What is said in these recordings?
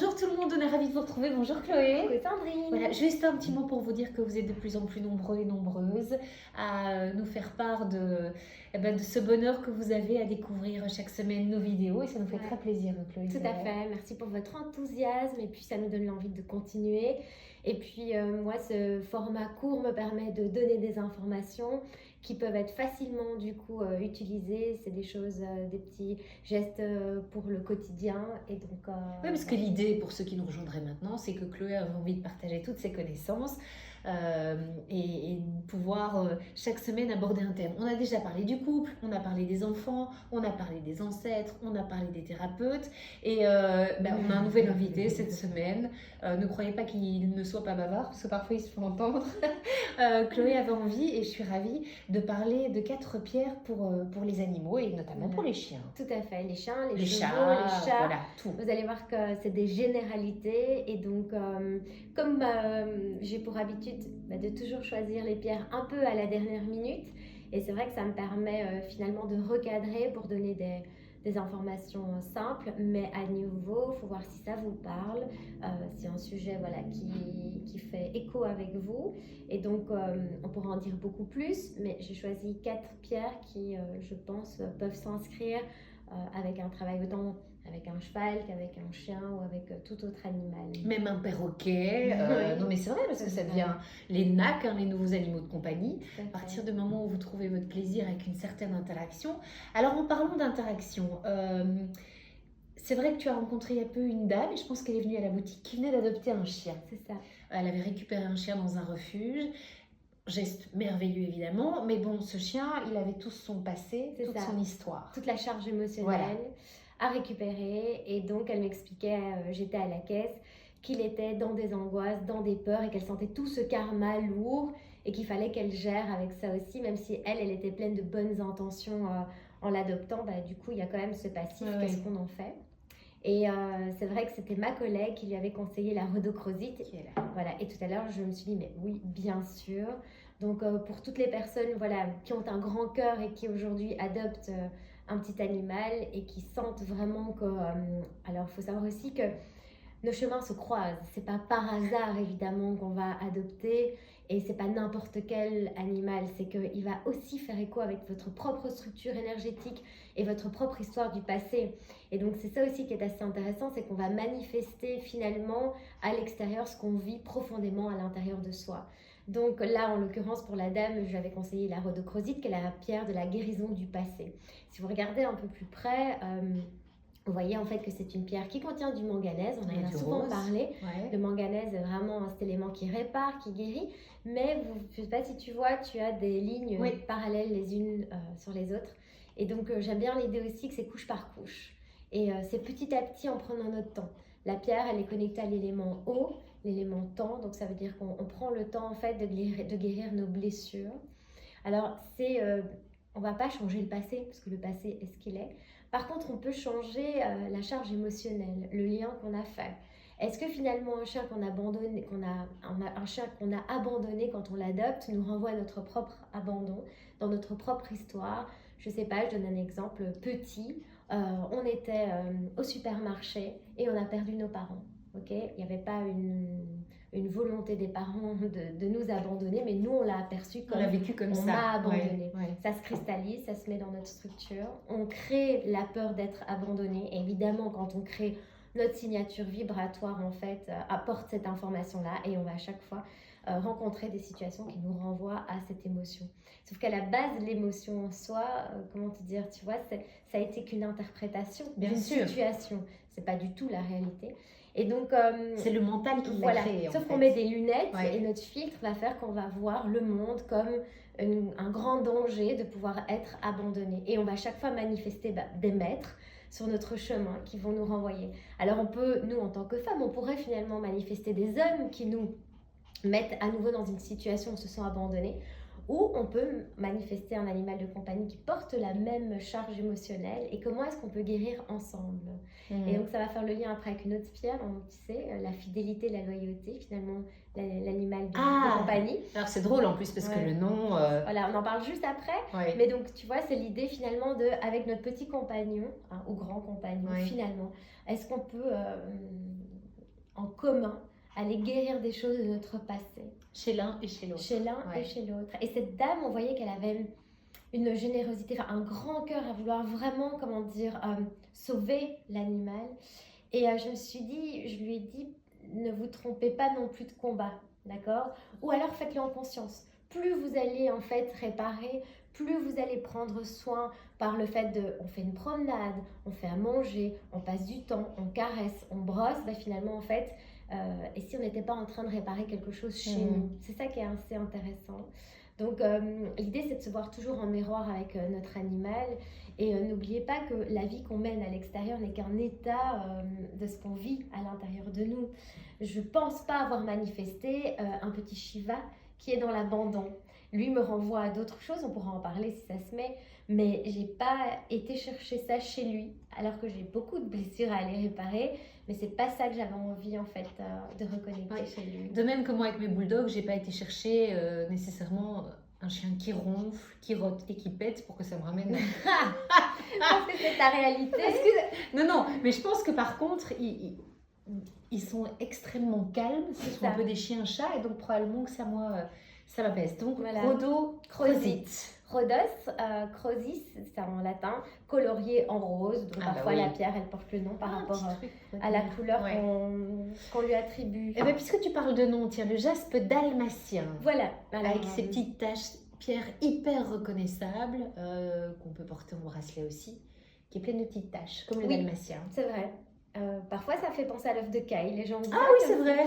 Bonjour tout le monde, on est ravis de vous retrouver. Bonjour Chloé. Coucou Sandrine. Voilà, juste un petit mot pour vous dire que vous êtes de plus en plus nombreux et nombreuses à nous faire part de ce bonheur que vous avez à découvrir chaque semaine nos vidéos et ça nous fait très plaisir, Chloé. Tout à fait, merci pour votre enthousiasme et puis ça nous donne l'envie de continuer. Et puis moi, ce format court me permet de donner des informations qui peuvent être facilement du coup utilisées. C'est des choses, des petits gestes pour le quotidien. Et donc, oui, parce que l'idée pour ceux qui nous rejoindraient maintenant, c'est que Chloé a envie de partager toutes ses connaissances et de pouvoir chaque semaine aborder un thème. On a déjà parlé du couple, on a parlé des enfants, on a parlé des ancêtres, on a parlé des thérapeutes et on a un nouvel invité cette semaine. Ne croyez pas qu'il ne soit pas bavard parce que parfois il se fait entendre. Chloé avait envie et je suis ravie de parler de 4 pierres pour les animaux et notamment pour les chiens. Tout à fait, les chiens, les chats, les chats, voilà, tout. Vous allez voir que c'est des généralités et donc comme j'ai pour habitude de toujours choisir les pierres un peu à la dernière minute et c'est vrai que ça me permet finalement de recadrer pour donner des informations simples, mais à nouveau, il faut voir si ça vous parle, c'est un sujet qui fait écho avec vous. Et donc, on pourra en dire beaucoup plus, mais j'ai choisi 4 pierres qui, je pense, peuvent s'inscrire avec un travail autant avec un cheval qu'avec un chien ou avec tout autre animal. Même un perroquet. Non mais c'est vrai parce que ça devient les NAC, les nouveaux animaux de compagnie. À partir du moment où vous trouvez votre plaisir avec une certaine interaction. Alors en parlant d'interaction, c'est vrai que tu as rencontré il y a peu une dame et je pense qu'elle est venue à la boutique qui venait d'adopter un chien. C'est ça. Elle avait récupéré un chien dans un refuge. Geste merveilleux évidemment, mais bon, ce chien, il avait tout son passé, toute son histoire. Toute la charge émotionnelle à récupérer et donc elle m'expliquait, j'étais à la caisse, qu'il était dans des angoisses, dans des peurs et qu'elle sentait tout ce karma lourd et qu'il fallait qu'elle gère avec ça aussi, même si elle était pleine de bonnes intentions en l'adoptant, du coup il y a quand même ce passif, qu'est-ce qu'on en fait? Et c'est vrai que c'était ma collègue qui lui avait conseillé la rhodochrosite. Voilà. Et tout à l'heure, je me suis dit, mais oui, bien sûr. Donc, pour toutes les personnes qui ont un grand cœur et qui aujourd'hui adoptent un petit animal et qui sentent vraiment que... alors, il faut savoir aussi que nos chemins se croisent. C'est pas par hasard, évidemment, qu'on va adopter. Et c'est pas n'importe quel animal, c'est qu'il va aussi faire écho avec votre propre structure énergétique et votre propre histoire du passé. Et donc c'est ça aussi qui est assez intéressant, c'est qu'on va manifester finalement à l'extérieur ce qu'on vit profondément à l'intérieur de soi. Donc là, en l'occurrence, pour la dame, je lui avais conseillé la rhodochrosite, qui est la pierre de la guérison du passé. Si vous regardez un peu plus près... vous voyez en fait que c'est une pierre qui contient du manganèse, on en a souvent parlé. Le manganèse est vraiment cet élément qui répare, qui guérit. Mais je ne sais pas si tu vois, tu as des lignes parallèles les unes sur les autres. Et donc j'aime bien l'idée aussi que c'est couche par couche. Et c'est petit à petit en prenant notre temps. La pierre, elle est connectée à l'élément eau, l'élément temps. Donc ça veut dire qu'on prend le temps en fait de guérir nos blessures. Alors on ne va pas changer le passé, parce que le passé est ce qu'il est. Par contre, on peut changer la charge émotionnelle, le lien qu'on a fait. Est-ce que finalement un chien qu'on abandonne, un chien qu'on a abandonné quand on l'adopte nous renvoie à notre propre abandon, dans notre propre histoire? Je ne sais pas, je donne un exemple petit. On était au supermarché et on a perdu nos parents. Il n'y avait pas une volonté des parents de nous abandonner, mais nous on l'a aperçu comme on l'a vécu comme on ça. m'a abandonné. Ça se cristallise, ça se met dans notre structure. On crée la peur d'être abandonné. Et évidemment, quand on crée notre signature vibratoire, en fait, apporte cette information-là et on va à chaque fois rencontrer des situations qui nous renvoient à cette émotion. Sauf qu'à la base, l'émotion en soi, comment te dire, tu vois, ça a été qu'une interprétation d'une situation. C'est pas du tout la réalité. Et donc, c'est le mental qui l'a créé. Sauf qu'on met des lunettes et notre filtre va faire qu'on va voir le monde comme un grand danger de pouvoir être abandonné. Et on va chaque fois manifester des maîtres sur notre chemin qui vont nous renvoyer. Alors on peut, nous en tant que femmes, on pourrait finalement manifester des hommes qui nous mettent à nouveau dans une situation où on se sent abandonné. Ou on peut manifester un animal de compagnie qui porte la même charge émotionnelle et comment est-ce qu'on peut guérir ensemble. Et donc ça va faire le lien après avec une autre pierre, tu sais, la fidélité, la loyauté, finalement l'animal de compagnie. Alors c'est drôle en plus parce que le nom... Voilà, on en parle juste après, mais donc tu vois, c'est l'idée finalement avec notre petit compagnon, ou grand compagnon finalement, est-ce qu'on peut commun allait guérir des choses de notre passé. Chez l'un et chez l'autre. Chez l'un et chez l'autre. Et cette dame, on voyait qu'elle avait une générosité, enfin un grand cœur à vouloir vraiment, comment dire, sauver l'animal. Et je lui ai dit, ne vous trompez pas non plus de combat, d'accord? Ou alors faites-le en conscience. Plus vous allez en fait réparer, plus vous allez prendre soin par le fait on fait une promenade, on fait à manger, on passe du temps, on caresse, on brosse, finalement en fait, et si on n'était pas en train de réparer quelque chose chez nous, c'est ça qui est assez intéressant. Donc l'idée c'est de se voir toujours en miroir avec notre animal et n'oubliez pas que la vie qu'on mène à l'extérieur n'est qu'un état de ce qu'on vit à l'intérieur de nous. Je pense pas avoir manifesté un petit Shiva qui est dans l'abandon. Lui me renvoie à d'autres choses, on pourra en parler si ça se met, mais j'ai pas été chercher ça chez lui, alors que j'ai beaucoup de blessures à aller réparer, mais c'est pas ça que j'avais envie en fait de reconnecter chez lui. De même que moi avec mes bulldogs, j'ai pas été chercher nécessairement un chien qui ronfle, qui rote et qui pète pour que ça me ramène. Parce que c'est ta réalité. Non, mais je pense que par contre, ils sont extrêmement calmes, ce sont un peu des chiens-chats, et donc probablement que ça, moi, ça m'apaise. Donc, voilà. Rhodo Crozit. Rhodos, Crozis, c'est en latin, colorié en rose. Donc parfois la pierre, elle porte le nom par rapport à la couleur qu'on lui attribue. Et bien, puisque tu parles de nom, tiens, le jaspe dalmatien. Voilà. Alors, avec ces petites taches pierre hyper reconnaissables, qu'on peut porter en bracelet aussi, qui est pleine de petites taches, comme le dalmatien. C'est vrai. Parfois, ça fait penser à l'œuf de Caille. Les gens disent, oui, c'est vrai.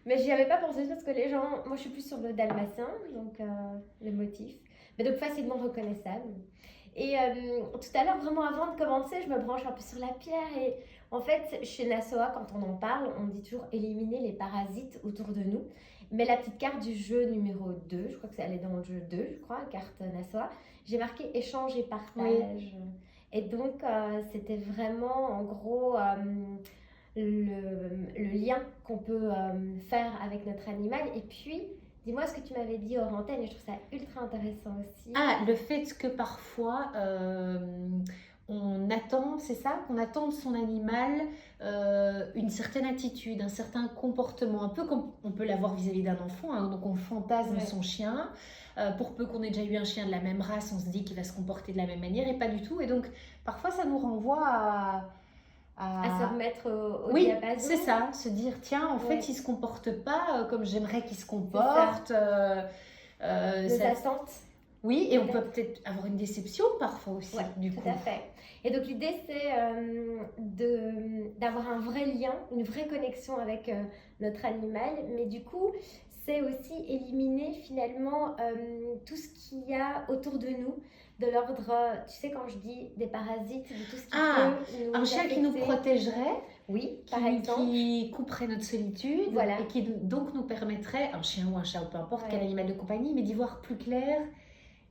Mais j'y avais pas pensé parce que les gens... Moi, je suis plus sur le dalmatien, donc le motif. Mais donc facilement reconnaissable. Et tout à l'heure, vraiment avant de commencer, je me branche un peu sur la pierre. Et en fait, chez Nasoa, quand on en parle, on dit toujours éliminer les parasites autour de nous. Mais la petite carte du jeu numéro 2, je crois que c'est allé dans le jeu 2, je crois, carte Nasoa, j'ai marqué échange et partage. Oui. Et donc, c'était vraiment, en gros, le lien qu'on peut faire avec notre animal. Et puis, dis-moi ce que tu m'avais dit hors antenne, et je trouve ça ultra intéressant aussi. Le fait que parfois, on attend, c'est ça, qu'on attend de son animal une certaine attitude, un certain comportement, un peu comme on peut l'avoir vis-à-vis d'un enfant, hein, donc on fantasme son chien. Pour peu qu'on ait déjà eu un chien de la même race, on se dit qu'il va se comporter de la même manière, et pas du tout. Et donc, parfois, ça nous renvoie à se remettre au diapason. Oui, c'est ça, se dire, tiens, en fait, il ne se comporte pas comme j'aimerais qu'il se comporte. Nos attentes. Oui, et on peut peut-être avoir une déception parfois aussi, du coup. Tout à fait. Et donc, l'idée, c'est d'avoir un vrai lien, une vraie connexion avec notre animal, mais du coup, c'est aussi éliminer finalement tout ce qu'il y a autour de nous, de l'ordre, tu sais, quand je dis des parasites, de tout ce qui peut nous un chien affecter. Qui nous protégerait, par exemple, qui couperait notre solitude, et qui donc nous permettrait, un chien ou un chat ou peu importe quel animal de compagnie, mais d'y voir plus clair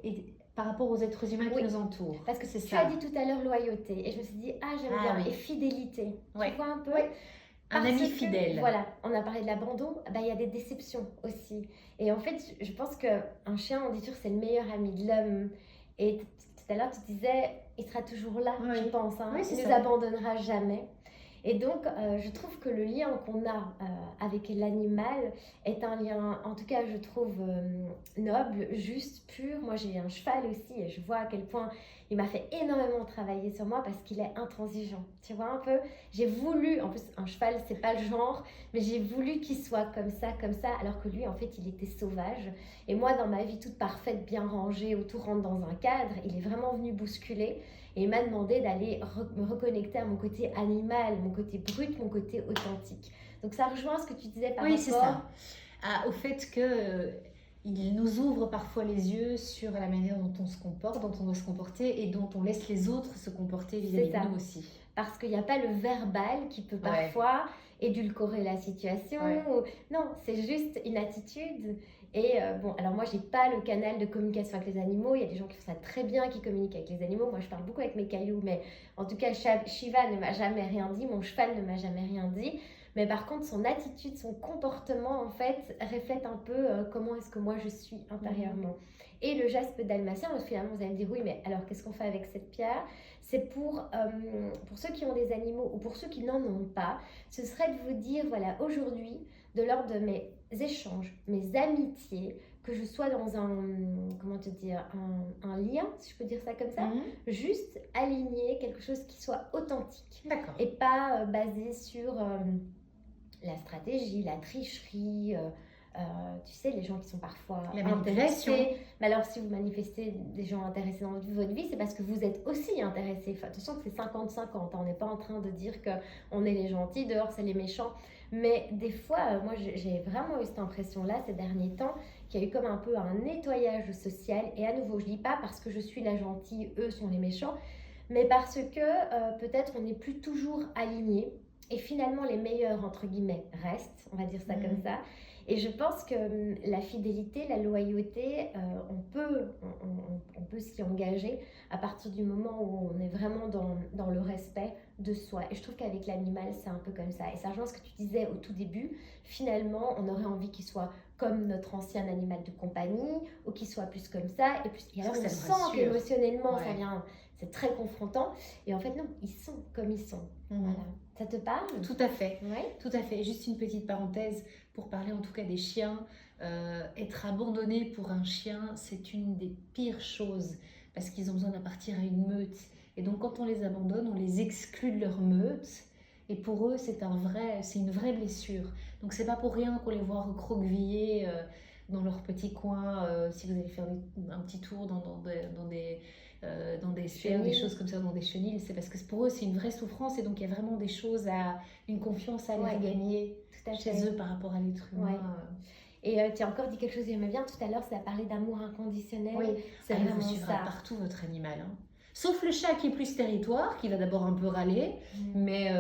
et par rapport aux êtres humains qui nous entourent. Parce que c'est ça. Tu as dit tout à l'heure loyauté, et je me suis dit, j'aime bien, et fidélité. Tu vois un peu un ami fidèle. Voilà, on a parlé de l'abandon, il y a des déceptions aussi. Et en fait, je pense qu'un chien, on dit toujours, c'est le meilleur ami de l'homme. Et tout à l'heure, tu disais, il sera toujours là, je pense. Hein. Il ne nous abandonnera jamais. Et donc, je trouve que le lien qu'on a avec l'animal est un lien, en tout cas, je trouve noble, juste, pur. Moi, j'ai un cheval aussi et je vois à quel point il m'a fait énormément travailler sur moi parce qu'il est intransigeant. Tu vois un peu, j'ai voulu, en plus, un cheval, c'est pas le genre, mais j'ai voulu qu'il soit comme ça, alors que lui, en fait, il était sauvage. Et moi, dans ma vie toute parfaite, bien rangée, où tout rentre dans un cadre, il est vraiment venu bousculer. Et il m'a demandé d'aller me reconnecter à mon côté animal, mon côté brut, mon côté authentique. Donc ça rejoint ce que tu disais par rapport... Oui, c'est ça. Au fait qu'il nous ouvre parfois les yeux sur la manière dont on se comporte, dont on doit se comporter et dont on laisse les autres se comporter vis-à-vis de nous aussi. Parce qu'il n'y a pas le verbal qui peut parfois édulcorer la situation. Non, c'est juste une attitude. Et alors moi, j'ai pas le canal de communication avec les animaux. Il y a des gens qui font ça très bien, qui communiquent avec les animaux. Moi, je parle beaucoup avec mes cailloux, mais en tout cas, Shiva ne m'a jamais rien dit. Mon cheval ne m'a jamais rien dit. Mais par contre, son attitude, son comportement, en fait, reflète un peu comment est-ce que moi je suis intérieurement. Et le geste dalmatien, finalement, vous allez me dire, oui, mais alors qu'est-ce qu'on fait avec cette pierre? C'est pour ceux qui ont des animaux ou pour ceux qui n'en ont pas, ce serait de vous dire, voilà, aujourd'hui, de l'ordre de mes échanges, mes amitiés, que je sois dans comment te dire, un lien, si je peux dire ça comme ça, juste aligner quelque chose qui soit authentique. D'accord. Et pas basé sur la stratégie, la tricherie, tu sais, les gens qui sont parfois La manipulation. intéressés. Mais alors, si vous manifestez des gens intéressés dans votre vie, c'est parce que vous êtes aussi intéressé. Enfin, attention que c'est 50-50. Hein. On n'est pas en train de dire qu'on est les gentils, dehors c'est les méchants. Mais des fois, moi, j'ai vraiment eu cette impression-là ces derniers temps, qu'il y a eu comme un peu un nettoyage social. Et à nouveau, je ne dis pas parce que je suis la gentille, eux sont les méchants, mais parce que peut-être on n'est plus toujours alignés. Et finalement, les meilleurs, entre guillemets, restent, on va dire ça comme ça. Et je pense que la fidélité, la loyauté, on peut s'y engager à partir du moment où on est vraiment dans le respect de soi. Et je trouve qu'avec l'animal, c'est un peu comme ça. Et ça rejoint ce que tu disais au tout début. Finalement, on aurait envie qu'il soit comme notre ancien animal de compagnie ou qu'il soit plus comme ça. Et alors, on sent qu'émotionnellement, ça vient... C'est très confrontant. Et en fait, non, ils sont comme ils sont. Voilà. Ça te parle? Tout à fait. Ouais. Tout à fait. Juste une petite parenthèse pour parler en tout cas des chiens. Être abandonné pour un chien, c'est une des pires choses parce qu'ils ont besoin d'appartenir à une meute. Et donc, quand on les abandonne, on les exclut de leur meute. Et pour eux, c'est une vraie blessure. Donc, c'est pas pour rien qu'on les voit recroquevillés dans leur petit coin. Si vous allez faire un petit tour dans des sphères, des choses comme ça, dans des chenilles, c'est parce que pour eux c'est une vraie souffrance et donc il y a vraiment des choses une confiance à aller regagner chez eux par rapport à l'être humain. Et tu as encore dit quelque chose que j'aimais bien tout à l'heure, c'est à parler d'amour inconditionnel. Oui, c'est elle vraiment vous suivra ça. partout votre animal. Hein. Sauf le chat qui est plus territoire, qui va d'abord un peu râler, mais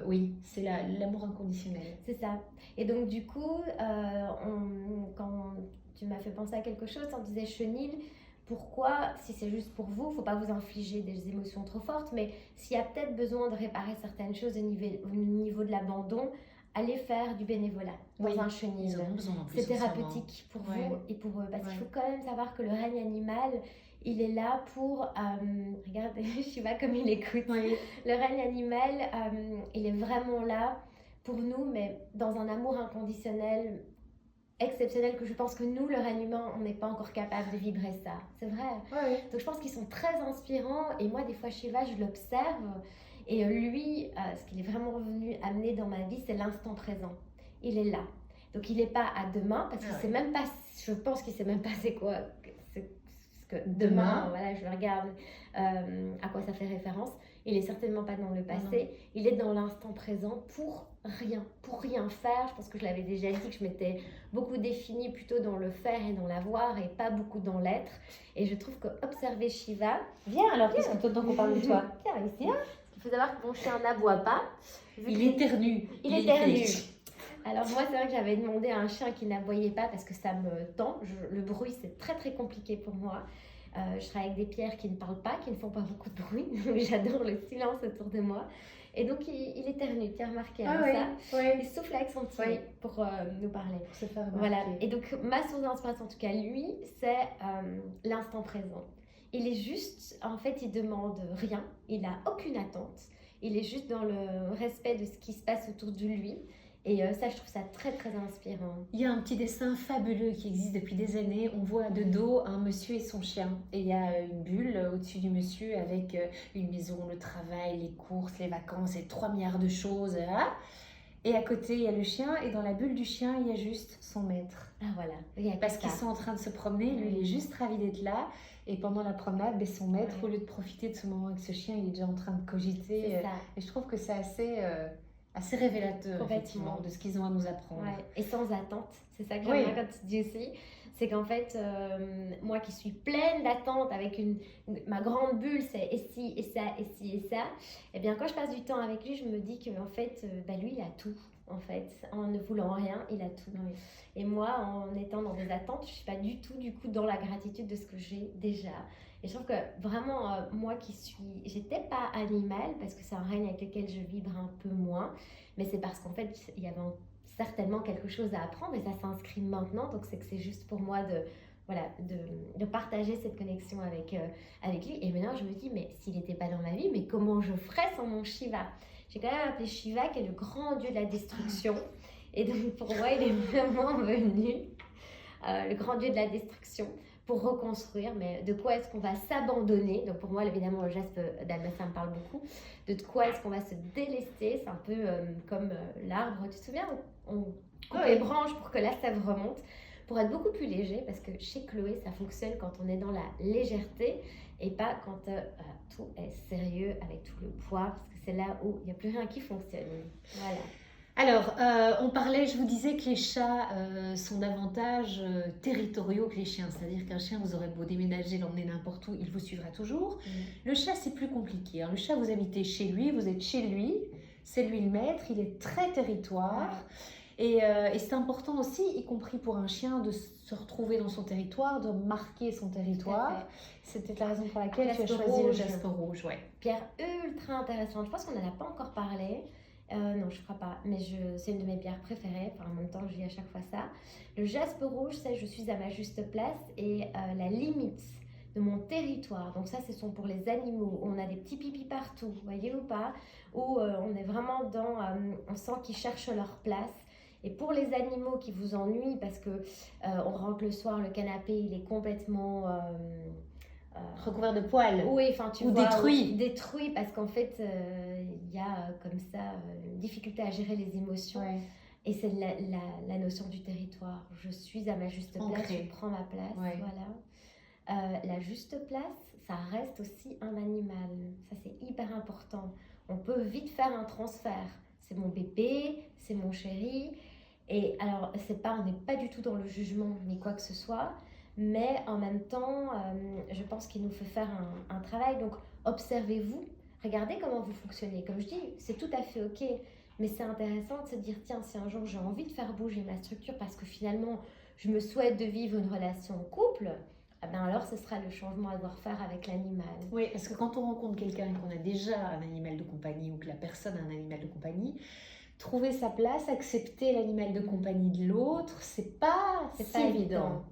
oui, c'est l'amour inconditionnel. C'est ça. Et donc du coup, quand tu m'as fait penser à quelque chose, on disait chenille. Pourquoi, si c'est juste pour vous, il ne faut pas vous infliger des émotions trop fortes, mais s'il y a peut-être besoin de réparer certaines choses au niveau de l'abandon, allez faire du bénévolat dans un chenil. Ils en ont besoin en plus. C'est thérapeutique pour vous et pour eux. Parce qu'il faut quand même savoir que le règne animal, il est là pour... regardez, Shiva comme il écoute. Oui. Le règne animal, il est vraiment là pour nous, mais dans un amour inconditionnel exceptionnel que je pense que nous, le règne humain, on n'est pas encore capable de vibrer ça. C'est vrai. Ouais. Donc je pense qu'ils sont très inspirants et moi, des fois, Shiva, je l'observe et lui, ce qu'il est vraiment venu amener dans ma vie, c'est l'instant présent. Il est là. Donc il n'est pas à demain parce qu'il sait même pas, je pense qu'il sait même pas c'est quoi que demain, voilà, je le regarde à quoi ça fait référence. Il est certainement pas dans le passé, il est dans l'instant présent pour rien faire. Je pense que je l'avais déjà dit que je m'étais beaucoup définie plutôt dans le faire et dans l'avoir et pas beaucoup dans l'être. Et je trouve que observer Shiva... Viens alors, qu'est-ce que tu entends qu'on parle de toi? Viens ici. Il faut savoir que mon chien n'aboie pas. Il éternue. Il éternue. Alors moi, c'est vrai que j'avais demandé à un chien qui n'aboyait pas parce que ça me tend. Le bruit, c'est très très compliqué pour moi. Je travaille avec des pierres qui ne parlent pas, qui ne font pas beaucoup de bruit. J'adore le silence autour de moi. Et donc, il éternue. Tu as remarqué ça? Il souffle avec son petit pour nous parler. Pour se faire remarquer. Voilà. Et donc, ma source d'inspiration, en tout cas lui, c'est l'instant présent. Il est juste, en fait, il demande rien. Il n'a aucune attente. Il est juste dans le respect de ce qui se passe autour de lui. Et ça, je trouve ça très, très inspirant. Il y a un petit dessin fabuleux qui existe depuis des années. On voit de dos un monsieur et son chien. Et il y a une bulle au-dessus du monsieur avec une maison, le travail, les courses, les vacances et 3 milliards de choses. Hein. Et à côté, il y a le chien. Et dans la bulle du chien, il y a juste son maître. Ah voilà. Parce qu'ils sont en train de se promener. Lui, il est juste ravi d'être là. Et pendant la promenade, son maître, au lieu de profiter de ce moment avec ce chien, il est déjà en train de cogiter. Et je trouve que c'est assez révélateur effectivement de ce qu'ils ont à nous apprendre. Et sans attente, c'est ça que j'aime bien quand tu dis aussi, c'est qu'en fait, moi qui suis pleine d'attentes avec ma grande bulle, c'est et si, et ça, et si, et ça, et bien quand je passe du temps avec lui, je me dis qu'en fait, lui, il a tout. En fait, en ne voulant rien, il a tout. Et moi, en étant dans des attentes, je ne suis pas du tout, dans la gratitude de ce que j'ai déjà. Et je trouve que vraiment, moi qui suis, j'étais pas animale parce que c'est un règne avec lequel je vibre un peu moins, mais c'est parce qu'en fait, il y avait certainement quelque chose à apprendre et ça s'inscrit maintenant. Donc c'est que c'est juste pour moi voilà, de partager cette connexion avec lui. Et maintenant, je me dis, mais s'il n'était pas dans ma vie, mais comment je ferais sans mon Shiva? J'ai quand même appelé Shiva qui est le grand dieu de la destruction. Et donc pour moi, il est vraiment venu, le grand dieu de la destruction, pour reconstruire. Mais de quoi est-ce qu'on va s'abandonner? Donc pour moi, évidemment, le geste d'Alma, ça me parle beaucoup. De quoi est-ce qu'on va se délester? C'est un peu comme l'arbre, tu te souviens? On coupe les branches pour que la sève remonte, pour être beaucoup plus léger, parce que chez Chloé, ça fonctionne quand on est dans la légèreté et pas quand tout est sérieux avec tout le poids, parce que c'est là où il n'y a plus rien qui fonctionne. Voilà. Alors, on parlait, je vous disais que les chats sont davantage territoriaux que les chiens. C'est-à-dire qu'un chien, vous aurez beau déménager, l'emmener n'importe où, il vous suivra toujours. Le chat, c'est plus compliqué. Hein. Le chat, vous habitez chez lui, vous êtes chez lui, c'est lui le maître, il est très territoire. Et c'est important aussi, y compris pour un chien, de se retrouver dans son territoire, de marquer son territoire. C'était la raison pour laquelle tu as choisi le jaspe rouge. Ouais. Pierre ultra intéressante. Je pense qu'on n'en a pas encore parlé. Non, je ne crois pas, mais c'est une de mes pierres préférées. Enfin, en même temps, je dis à chaque fois ça. Le jaspe rouge, c'est je suis à ma juste place et la limite de mon territoire. Donc ça, ce sont pour les animaux. On a des petits pipis partout, vous voyez ou pas? Où on est vraiment dans... on sent qu'ils cherchent leur place. Et pour les animaux qui vous ennuient, parce que on rentre le soir, le canapé, il est complètement... recouvert de poils. Oui, enfin tu ou vois, détruit. Détruit parce qu'en fait, il y a comme ça une difficulté à gérer les émotions. Ouais. Et c'est la notion du territoire. Je suis à ma juste place, je prends ma place. Ouais. Voilà. La juste place, ça reste aussi un animal. Ça, c'est hyper important. On peut vite faire un transfert. C'est mon bébé, c'est mon chéri. Et alors, on n'est pas du tout dans le jugement ni quoi que ce soit. Mais en même temps, je pense qu'il nous faut faire un travail. Donc, observez-vous, regardez comment vous fonctionnez. Comme je dis, c'est tout à fait OK, mais c'est intéressant de se dire, tiens, si un jour j'ai envie de faire bouger ma structure parce que finalement, je me souhaite de vivre une relation couple, eh bien alors ce sera le changement à devoir faire avec l'animal. Oui, parce que quand on rencontre quelqu'un et qu'on a déjà un animal de compagnie ou que la personne a un animal de compagnie, trouver sa place, accepter l'animal de compagnie de l'autre, c'est pas évident.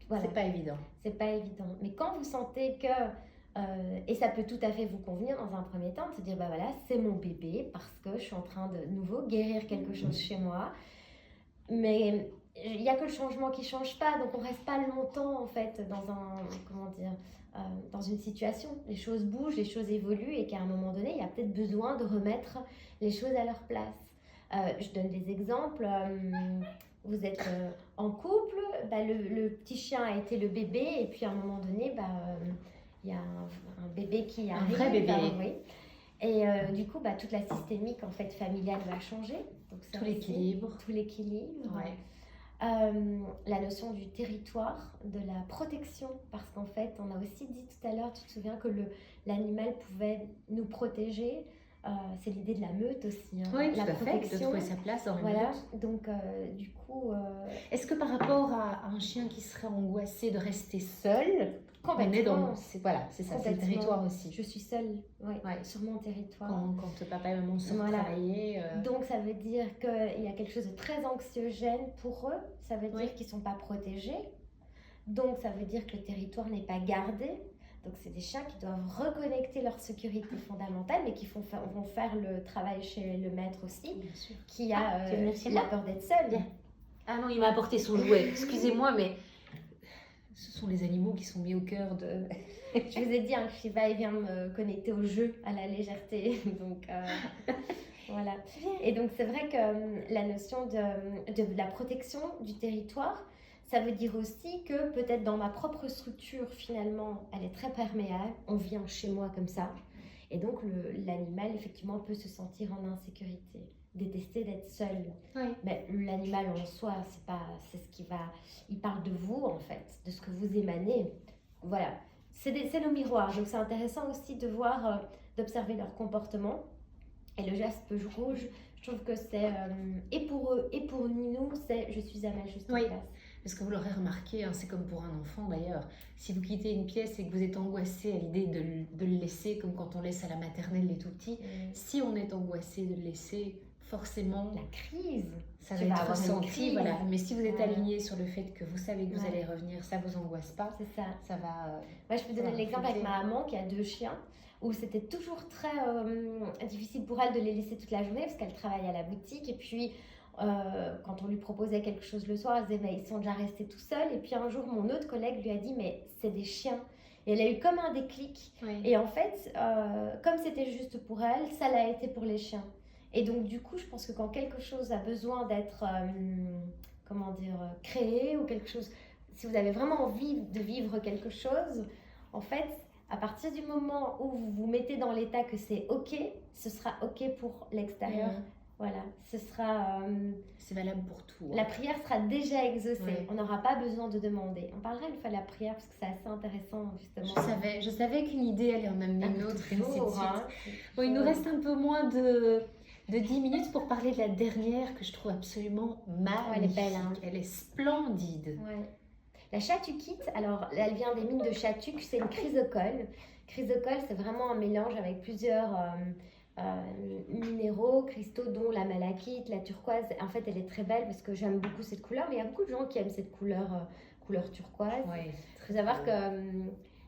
Voilà. C'est pas évident. C'est pas évident. Mais quand vous sentez que, et ça peut tout à fait vous convenir dans un premier temps, de se dire, bah voilà, c'est mon bébé parce que je suis en train de nouveau guérir quelque chose chez moi. Mais il n'y a que le changement qui ne change pas, donc on ne reste pas longtemps en fait dans une situation. Les choses bougent, les choses évoluent et qu'à un moment donné, il y a peut-être besoin de remettre les choses à leur place. Je donne des exemples. Vous êtes en couple, le petit chien a été le bébé et puis à un moment donné, il y a un bébé qui arrive. Un vrai bébé. Oui. Et du coup, toute la systémique en fait familiale va changer. Donc, tout l'équilibre. Ouais. La notion du territoire, de la protection, parce qu'en fait, on a aussi dit tout à l'heure, tu te souviens que l'animal pouvait nous protéger. C'est l'idée de la meute aussi. Hein. Oui, la protection, de trouver sa place dans une meute. Donc du coup... Est-ce que par rapport à un chien qui serait angoissé de rester seul, on est dans... Voilà, c'est ça, c'est le territoire aussi. Je suis seule sur mon territoire. Quand papa et maman sont travailler. Donc ça veut dire qu'il y a quelque chose de très anxiogène pour eux. Ça veut dire qu'ils ne sont pas protégés. Donc ça veut dire que le territoire n'est pas gardé. Donc, c'est des chiens qui doivent reconnecter leur sécurité fondamentale, mais qui vont faire le travail chez le maître aussi, qui a la peur d'être seul. Bien. Ah non, il m'a apporté son jouet. Excusez-moi, mais ce sont les animaux qui sont mis au cœur de... Je vous ai dit, Shiva, il vient me connecter au jeu, à la légèreté. Donc, voilà. Et donc, c'est vrai que la notion de la protection du territoire, ça veut dire aussi que peut-être dans ma propre structure, finalement, elle est très perméable. On vient chez moi comme ça. Et donc, l'animal, effectivement, peut se sentir en insécurité, détester d'être seul. Oui. Mais l'animal en soi, c'est ce qui va... Il parle de vous, en fait, de ce que vous émanez. Voilà. C'est nos miroirs. Donc, c'est intéressant aussi de voir, d'observer leur comportement. Et le jaspe rouge, je trouve que c'est... et pour eux, et pour nous, c'est « je suis à ma juste place ». Parce que vous l'aurez remarqué, hein, c'est comme pour un enfant d'ailleurs. Si vous quittez une pièce et que vous êtes angoissé à l'idée de le laisser, comme quand on laisse à la maternelle les tout petits, si on est angoissé de le laisser, forcément, la crise, ça tu va vas être avoir une ressenti. crise. Voilà. Mais si vous êtes Voilà. aligné sur le fait que vous savez que vous Ouais. allez revenir, ça vous angoisse pas, C'est ça. ça va. Moi, je peux donner va l'exemple avec refléter. ma maman qui a 2 chiens, où c'était toujours très difficile pour elle de les laisser toute la journée parce qu'elle travaille à la boutique. Et puis, quand on lui proposait quelque chose le soir, elle disait, mais ils sont déjà restés tout seuls. Et puis un jour, mon autre collègue lui a dit, mais c'est des chiens. Et elle a eu comme un déclic. Oui. Et en fait, comme c'était juste pour elle, ça l'a été pour les chiens. Et donc, du coup, je pense que quand quelque chose a besoin d'être, comment dire, créé ou quelque chose, si vous avez vraiment envie de vivre quelque chose, en fait, à partir du moment où vous vous mettez dans l'état que c'est OK, ce sera OK pour l'extérieur. Voilà, ce sera... C'est valable pour tout. La prière sera déjà exaucée. Ouais. On n'aura pas besoin de demander. On parlera une fois de la prière parce que c'est assez intéressant, justement. Je savais qu'une idée allait en amener une autre, et ainsi de suite. Hein, Bon, il nous reste un peu moins de 10 minutes pour parler de la dernière que je trouve absolument magnifique. elle est belle, hein. Elle est splendide. Ouais. La chatukite, alors elle vient des mines de Chatuk, c'est une chrysocole. Chrysocole, c'est vraiment un mélange avec plusieurs minéraux, cristaux, dont la malachite, la turquoise. En fait, elle est très belle parce que j'aime beaucoup cette couleur, mais il y a beaucoup de gens qui aiment cette couleur, couleur turquoise. Ouais, Il faut savoir que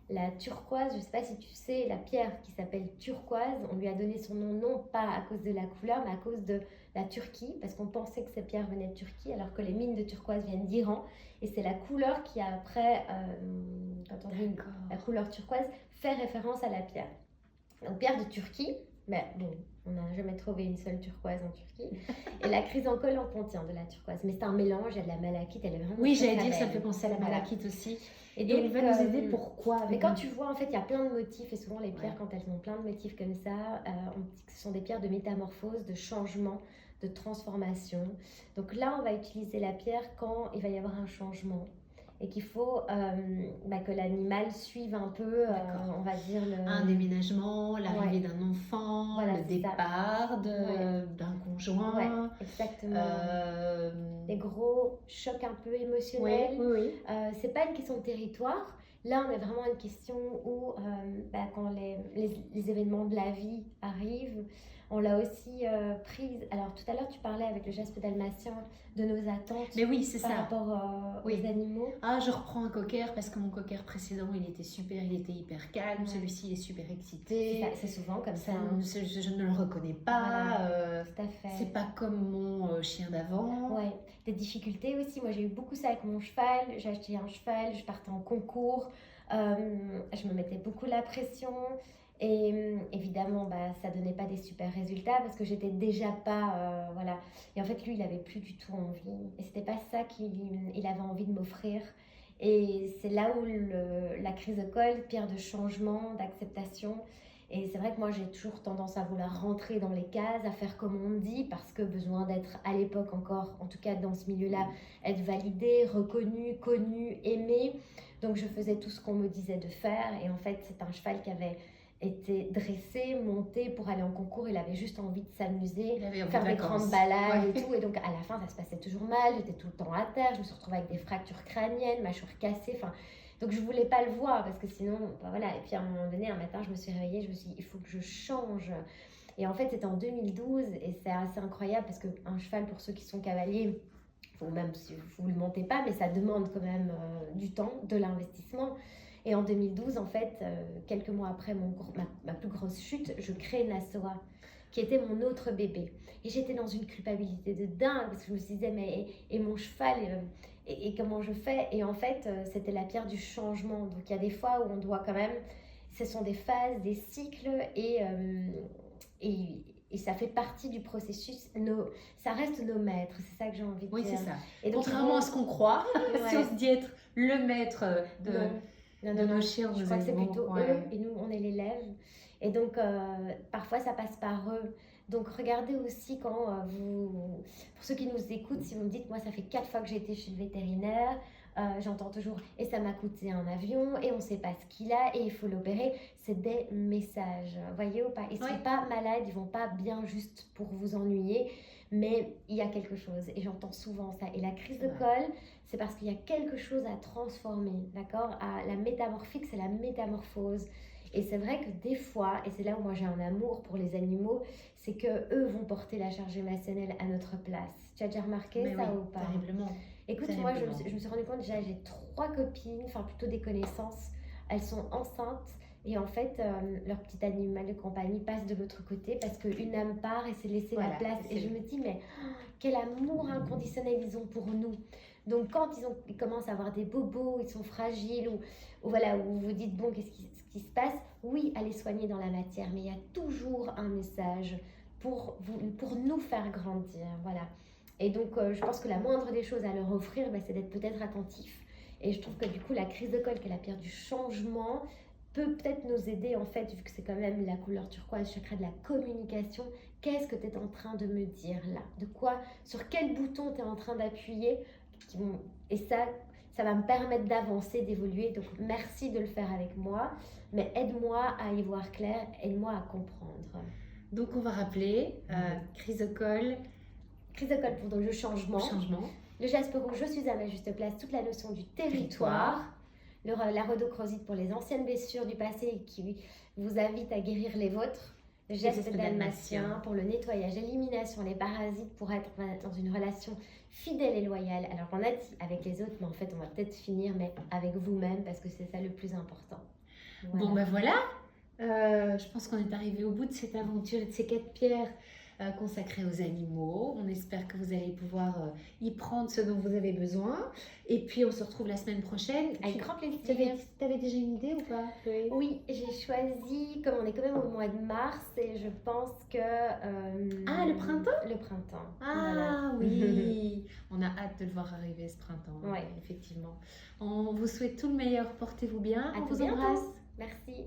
la turquoise, je ne sais pas si tu sais, la pierre qui s'appelle turquoise, on lui a donné son nom non pas à cause de la couleur, mais à cause de la Turquie, parce qu'on pensait que ces pierres venaient de Turquie, alors que les mines de turquoise viennent d'Iran. Et c'est la couleur qui a après, quand on dit la couleur turquoise, fait référence à la pierre. Donc pierre de Turquie, mais bon, on n'a jamais trouvé une seule turquoise en Turquie. Et la chrysanthème en contient de la turquoise, mais c'est un mélange, il y a de la malachite, elle est vraiment oui, très, j'allais très dire, ça belle. fait penser à la malachite aussi. Et Et donc, elle va nous aider pourquoi mais quand tu vois, en fait, il y a plein de motifs, et souvent les pierres, quand elles ont plein de motifs comme ça, on dit que ce sont des pierres de métamorphose, de changement, de transformation. Donc là, on va utiliser la pierre quand il va y avoir un changement et qu'il faut que l'animal suive un peu, on va dire, un déménagement, l'arrivée d'un enfant, Voilà, le départ d'un conjoint. Ouais, exactement. Des gros chocs un peu émotionnels. Oui. C'est pas une question de territoire. Là, on est vraiment une question où, quand les événements de la vie arrivent, on l'a aussi prise. Alors, tout à l'heure, tu parlais avec le jaspe dalmatien de nos attentes. Mais oui, c'est par ça. rapport aux animaux. Ah, je reprends un cocker parce que mon cocker précédent, il était super, il était hyper calme. Celui-ci est super excité. C'est souvent comme ça. Je ne le reconnais pas. Voilà, tout à fait. C'est pas comme mon chien d'avant. Ouais, des difficultés aussi. Moi, j'ai eu beaucoup ça avec mon cheval. J'ai acheté un cheval, je partais en concours. Je me mettais beaucoup la pression. Et évidemment, ça donnait pas des super résultats parce que j'étais déjà pas... voilà. Et en fait, lui, il avait plus du tout envie. Et c'était pas ça qu'il avait envie de m'offrir. Et c'est là où la chrysocole, pierre de changement, d'acceptation. Et c'est vrai que moi, j'ai toujours tendance à vouloir rentrer dans les cases, à faire comme on dit, parce que besoin d'être, à l'époque encore, en tout cas dans ce milieu-là, être validé, reconnu, connu, aimé. Donc, je faisais tout ce qu'on me disait de faire. Et en fait, c'est un cheval qui avait été dressé, monté pour aller en concours. Il avait juste envie de s'amuser, faire des grandes balades et tout. Et donc, à la fin, ça se passait toujours mal. J'étais tout le temps à terre. Je me suis retrouvée avec des fractures crâniennes, mâchoire cassée. Enfin, donc, je voulais pas le voir parce que sinon, voilà. Et puis, à un moment donné, un matin, je me suis réveillée. Je me suis dit, il faut que je change. Et en fait, c'était en 2012 et c'est assez incroyable parce qu'un cheval, pour ceux qui sont cavaliers, ou même si vous ne le montez pas, mais ça demande quand même du temps, de l'investissement. Et en 2012, en fait, quelques mois après ma plus grosse chute, je crée Nasoa, qui était mon autre bébé. Et j'étais dans une culpabilité de dingue, parce que je me disais, mais et mon cheval, et comment je fais? Et en fait, c'était la pierre du changement. Donc il y a des fois où on doit quand même, ce sont des phases, des cycles, et ça fait partie du processus. Ça reste nos maîtres, c'est ça que j'ai envie de dire. Oui, c'est ça. Et donc, contrairement à ce qu'on croit, si on se dit être le maître de nos chiens, je crois que c'est plutôt eux et nous on est l'élève. Et donc parfois ça passe par eux. Donc regardez aussi quand pour ceux qui nous écoutent, si vous me dites, moi ça fait 4 fois que j'ai été chez le vétérinaire, j'entends toujours et ça m'a coûté un avion et on sait pas ce qu'il a et il faut l'opérer. C'est des messages, voyez ou pas? Ils sont pas malades, ils vont pas bien juste pour vous ennuyer. Mais il y a quelque chose, et j'entends souvent ça. Et la crise de Ouais. col, c'est parce qu'il y a quelque chose à transformer, d'accord? La métamorphique, c'est la métamorphose. Et c'est vrai que des fois, et c'est là où moi j'ai un amour pour les animaux, c'est que eux vont porter la charge émotionnelle à notre place. Tu as déjà remarqué Mais ça oui, ou pas? terriblement. Écoute, moi Terriblement. je me suis rendu compte, déjà j'ai 3 copines, enfin plutôt des connaissances, elles sont enceintes. Et en fait, leur petit animal de compagnie passe de l'autre côté parce qu'une âme part et s'est laissé la Voilà, place. Et c'est je me dis, mais quel amour inconditionnel ils ont pour nous. Donc quand ils commencent à avoir des bobos, ils sont fragiles, ou voilà, où vous vous dites, bon, ce qui se passe? Oui, allez soigner dans la matière, mais il y a toujours un message pour nous faire grandir. Voilà. Et donc, je pense que la moindre des choses à leur offrir, bah, c'est d'être peut-être attentif. Et je trouve que du coup, la crise de col, qui est la pierre du changement, peut peut-être nous aider, en fait, vu que c'est quand même la couleur turquoise, chakra de la communication. Qu'est-ce que tu es en train de me dire là? De quoi? Sur quel bouton tu es en train d'appuyer? Et ça va me permettre d'avancer, d'évoluer. Donc, merci de le faire avec moi. Mais aide-moi à y voir clair, aide-moi à comprendre. Donc on va rappeler crise de col, Crise de col pour donc le changement. Le jaspe rouge, je suis à ma juste place, toute la notion du territoire. La rhodochrosite pour les anciennes blessures du passé qui vous invite à guérir les vôtres. Le geste dalmatien pour le nettoyage, l'élimination, les parasites, pour être dans une relation fidèle et loyale. Alors on a dit avec les autres, mais en fait on va peut-être finir mais avec vous-même parce que c'est ça le plus important. Voilà. Bon ben voilà, je pense qu'on est arrivé au bout de cette aventure et de ces 4 pierres consacrées aux animaux. On espère que vous allez pouvoir y prendre ce dont vous avez besoin. Et puis on se retrouve la semaine prochaine. Avec grand plaisir. Tu avais déjà une idée ou pas, Chloé? Oui, j'ai choisi, comme on est quand même au mois de mars, et je pense que... le printemps? Le printemps. Ah voilà. Oui, on a hâte de le voir arriver ce printemps, ouais. Effectivement. On vous souhaite tout le meilleur, portez-vous bien. À on tout vous embrasse. Merci.